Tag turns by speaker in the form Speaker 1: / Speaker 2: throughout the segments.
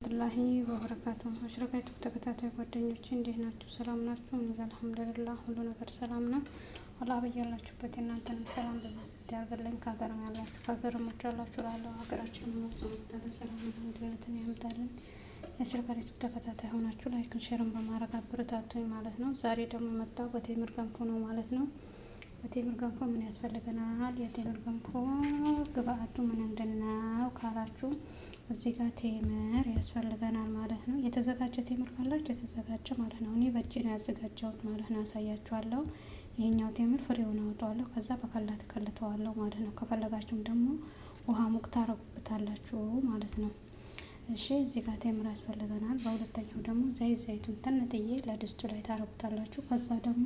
Speaker 1: አላሂ ወበረካቱ አሽረካይቱ ተከታታይ ጓደኞቼ እንዴት ናችሁ? ሰላም ናችሁ? እኔ ጋር አልሐምዱሊላህ ሁሉ ነገር ሰላም ነው። አላህ በያላችሁበት የእናንተንም ሰላም በዝዝት ያርግልኝ። ከሀገርም ያላችሁ ከሀገርም ውጭ ያላችሁ ላለው ሀገራችን መስሎታል ሰላም አንድነትን ያምጣልን። የአሽረካይቱ ተከታታይ ሆናችሁ ላይክን ሼርን በማድረግ አበረታቱኝ ማለት ነው። ዛሬ ደግሞ የመጣው በቴምር ገንፎ ነው ማለት ነው። በቴምር ገንፎ ምን ያስፈልገናል? የቴምር ገንፎ ግብአቱ ምን እንደናው ካላችሁ እዚህ ጋር ቴምር ያስፈልገናል ማለት ነው። የተዘጋጀ ቴምር ካላችሁ የተዘጋጀ ማለት ነው። እኔ በእጄ ነው ያዘጋጀሁት ማለት ነው። ያሳያችኋለሁ። ይሄኛው ቴምር ፍሬውን አወጣዋለሁ፣ ከዛ በከላት ከልተዋለሁ ማለት ነው። ከፈለጋችሁም ደግሞ ውሃ ሙቅ ታረጉበታላችሁ ማለት ነው። እሺ እዚህ ጋር ቴምር ያስፈልገናል። በሁለተኛው ደግሞ ዘይቱን ትንጥዬ ለድስቱ ላይ ታረጉታላችሁ። ከዛ ደግሞ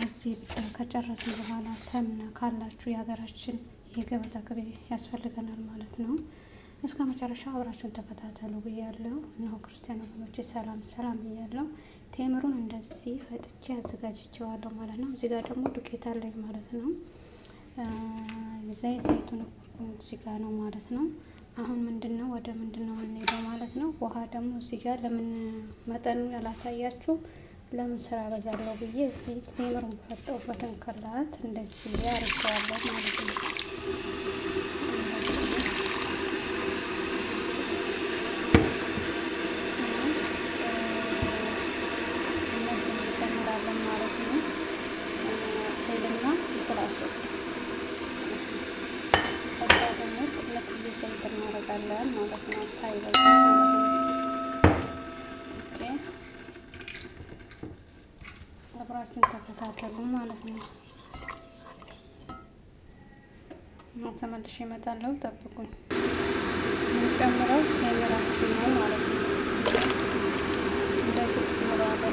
Speaker 1: እዚህ ጋር ከጨረስን በኋላ ሰምና ካላችሁ የሀገራችን የገበታ ቅቤ ያስፈልገናል ማለት ነው። እስከ መጨረሻ አብራችሁን ተከታተሉ ብያለሁ። እነሆ ክርስቲያን ወገኖቼ ሰላም ብያለሁ። ቴምሩን እንደዚህ ፈጥቼ አዘጋጅቼዋለሁ ማለት ነው። እዚህ ጋር ደግሞ ዱቄት አለኝ ማለት ነው። ዘይቱን እዚህ ጋር ነው ማለት ነው። አሁን ምንድነው ወደ ምንድነው የምንሄደው ማለት ነው። ውሃ ደግሞ እዚህ ጋር ለምን መጠኑ ያላሳያችሁ ለምን ስራ በዛለው ብዬ እዚህ ቴምሩን ፈጠውበትን ከላት እንደዚህ ያርገዋለሁ ማለት ነው። እነዚህ እንጨምራለን ማለት ነው። ሄልና ፍራሱ ከዛ ደግሞ ጥለት ዘይት እናደርጋለን ማለት ነው። ሳይበዛ ማለት ነው። አብራችሁን ተከታተሉ ማለት ነው። ተመልሼ እመጣለሁ፣ ጠብቁኝ። የምንጨምረው ቴምራችን ነው ማለት ነው። እንደዚህ ጨምረዋለሁ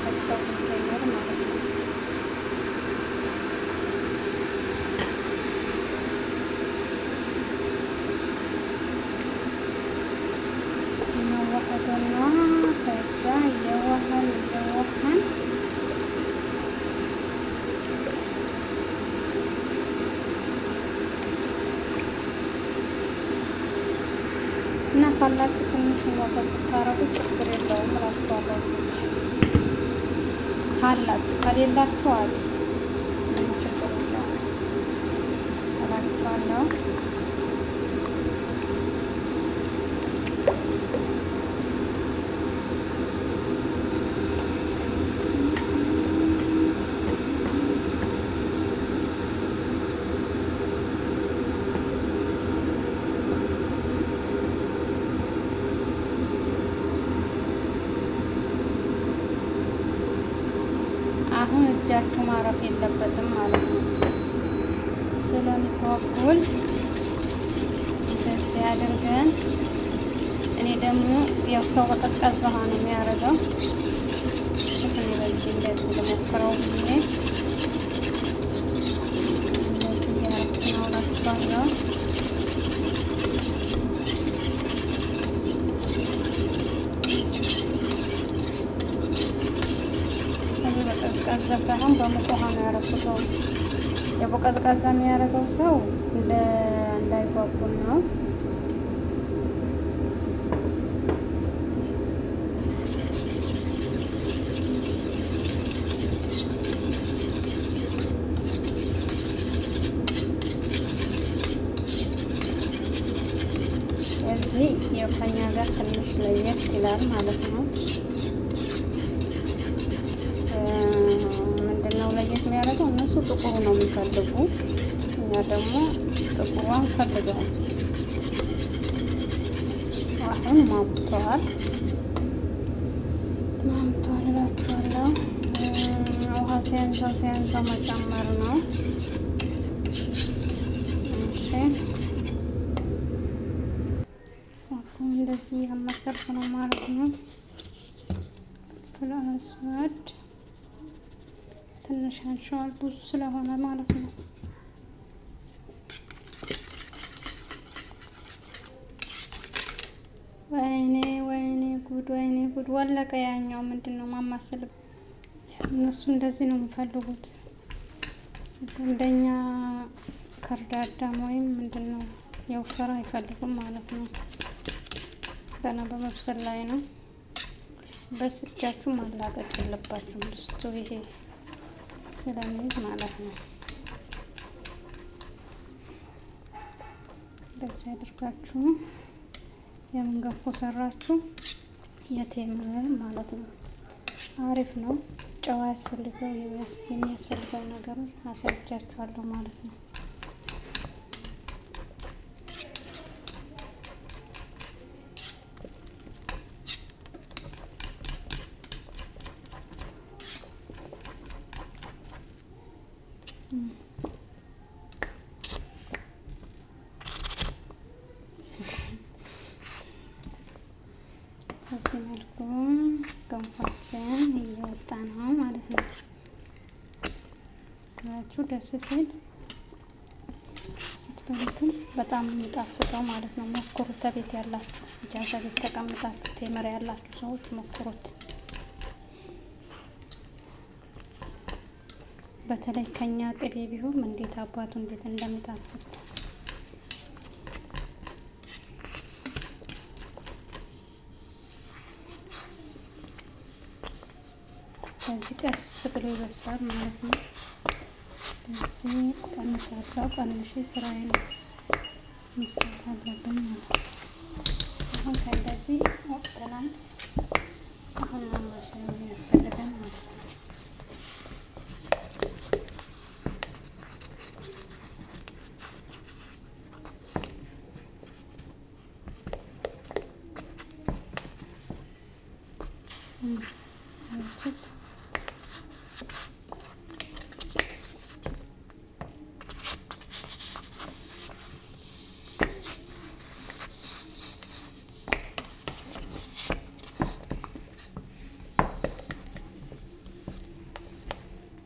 Speaker 1: ቴምር ማለት ነው። እናዋህደና ከዛ እየዋሃን እና ካላችሁ ትንሽ ወተት ብታረጉ ችግር የለውም እላችኋለሁ። ካላችሁ ከሌላችሁ አሉ ችግር የለውም እላችኋለሁ። አሁን እጃችሁ ማረፍ የለበትም ማለት ነው። ስለሚጓጉል እንደዚህ አድርገን እኔ ደግሞ ያው ሰው በቀዝቃዛ ውሃ ነው የሚያደርገው። እኔ በዚህ እንደዚህ ልሞክረው ብዬ እንደዚህ ያረግ ነው እላችኋለሁ። ቀዝቃዛ ሳይሆን በሙቅ ውሃ ነው ያረኩት። በቀዝቃዛ የሚያደርገው ሰው እንዳይጓጉል ነው። እዚህ የከኛ ጋር ትንሽ ለየት ይላል ማለት ነው። ምንድነው ለየት የሚያደርገው? እነሱ ጥቁሩ ነው የሚፈልጉ፣ እኛ ደግሞ ጥቁሯን ፈልገዋል። አሁን ማምቷል እላችኋለሁ። ውሃ ሲያንሰው መጨመር ነው። እሺ እንደዚህ ያመሰልኩ ነው ማለት ነው። ፍላስዋድ ትንሽ አንሸዋል ብዙ ስለሆነ ማለት ነው። ወይኔ ጉድ ወለቀ። ያኛው ምንድነው ማማሰል። እነሱ እንደዚህ ነው የሚፈልጉት። እንደኛ ከርዳዳም ወይም ምንድነው የወፈረ አይፈልጉም ማለት ነው። ገና በመብሰል ላይ ነው። በስጃችሁ ማላቀቅ የለባችሁም ድስቱ ይሄ ስለሚይዝ ማለት ነው። እንደዚህ አድርጋችሁ የምን ገንፎ ሰራችሁ? የቴምር ማለት ነው። አሪፍ ነው። ጨው ያስፈልገው የሚያስፈልገው ነገሮች አሳይቻችኋለሁ ማለት ነው። በዚህ መልኩ ገንፏችን እየወጣ ነው ማለት ነው። ታችሁ ደስ ሲል ስትበሉትም በጣም የሚጣፍጠው ማለት ነው። ሞክሩት። ቤት ያላችሁ እጃዛ ቤት ተቀምጣችሁ ቴምር ያላችሁ ሰዎች ሞክሩት። በተለይ ከኛ ቅቤ ቢሆን እንዴት አባቱ እንዴት እንደሚጣፍጥ በዚህ ቀስ ብሎ ይበስላል ማለት ነው። እዚህ ቀንሳለሁ። ቀንሼ ስራዬን መስራት አለብኝ ማለት ነው። አሁን ከእንደዚህ ወጥተናል። አሁን ማማሰል የሚያስፈልገን ማለት ነው።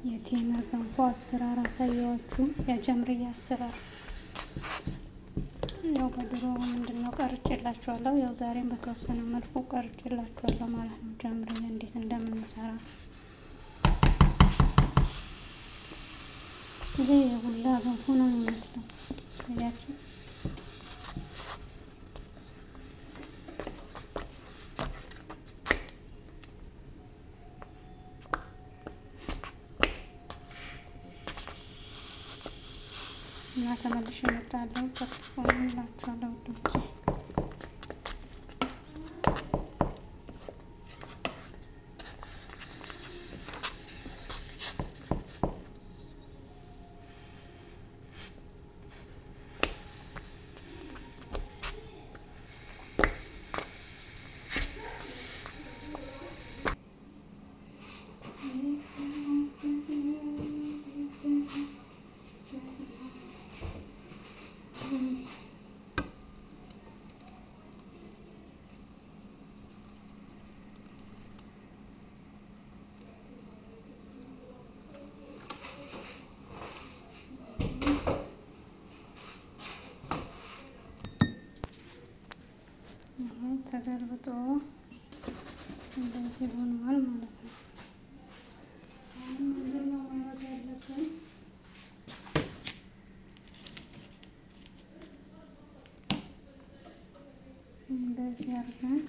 Speaker 1: የቴምር ገንፎ አሰራር አሳየዋችሁ። የጀምርያ አሰራር ያው በድሮ ምንድነው ቀርጬላችኋለሁ። ያው ዛሬም በተወሰነ መልኩ ቀርጬላችኋለሁ ማለት ነው። ጀምርያ እንዴት እንደምንሰራ ይሄ የቡላ ገንፎ ነው የሚመስለው። ያያችሁ እና ተመልሼ እመጣለሁ። ተከታተሉላችኋለሁ ውዶቼ። ተገልብጦ እንደዚህ ሆኗል ማለት ነው። አሁን ምንድነው ማድረግ ያለብን? እንደዚህ አድርገን